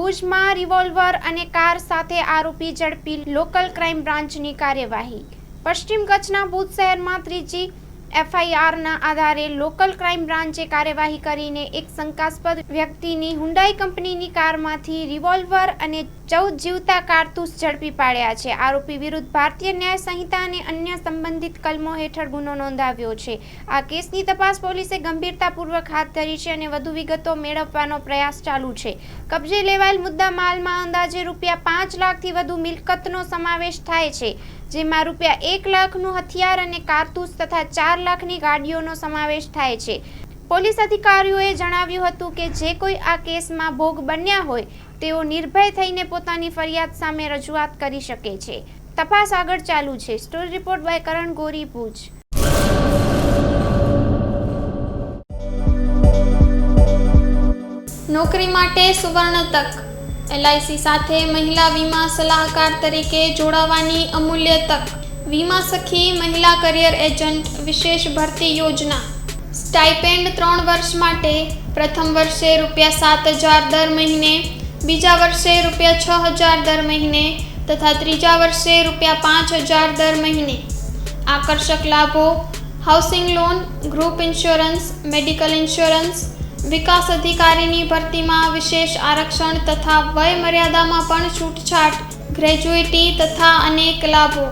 ભુજમાં રિવોલ્વર અને કાર સાથે આરોપી ઝડપી, લોકલ ક્રાઇમ બ્રાન્ચની કાર્યવાહી। પશ્ચિમ કચ્છના ભુજ શહેરમાં ત્રીજી એફઆઈઆરના આધારે લોકલ ક્રાઇમ બ્રાન્ચે કાર્યવાહી કરીને એક શંકાસ્પદ વ્યક્તિની હુન્ડાઈ કંપનીની કારમાંથી રિવોલ્વર અને 14 જીવતા કારતૂસ ઝડપી પાડ્યા છે। આરોપી વિરુદ્ધ ભારતીય ન્યાય સંહિતા અને અન્ય સંબંધિત કલમો હેઠળ ગુનો નોંધાવ્યો છે। આ કેસની તપાસ પોલીસે ગંભીરતાપૂર્વક હાથ ધરી છે અને વધુ વિગતો મેળવવાનો પ્રયાસ ચાલુ છે। કબજે લેવાયેલ મુદ્દા માલમાં અંદાજે ₹5 લાખથી વધુ મિલકતનો સમાવેશ થાય છે, જેમાં ₹1 લાખનું હથિયાર અને કારતૂસ તથા 4 લાખની ગાડીઓનો સમાવેશ થાય છે। પોલીસ અધિકારીઓએ જણાવ્યું હતું કે જે કોઈ આ કેસમાં ભોગ બન્યા હોય તેઓ નિર્ભય થઈને પોતાની ફરિયાદ સામે રજૂઆત કરી શકે છે। તપાસ આગળ ચાલુ છે। સ્ટોરી રિપોર્ટ બાય કરણ ગોરી, ભુજ। નોકરી માટે સુવર્ણ તક। LIC સાથે મહિલા વીમા સલાહકાર તરીકે જોડાવાની અમૂલ્ય તક। વીમા સખી મહિલા કરિયર એજન્ટ વિશેષ ભરતી યોજના। સ્ટાઇપેન્ડ 3 વર્ષ માટે પ્રથમ વર્ષે ₹7,000 દર મહિને, બીજા વર્ષે ₹6,000 દર મહિને તથા ત્રીજા વર્ષે ₹5,000 દર મહિને। આકર્ષક લાભો: housing loan, group insurance, medical insurance. વિકાસ અધિકારીની ભરતીમાં વિશેષ આરક્ષણ તથા વય મર્યાદામાં પણ છૂટછાટ, ગ્રેજ્યુઇટી તથા અનેક લાભો।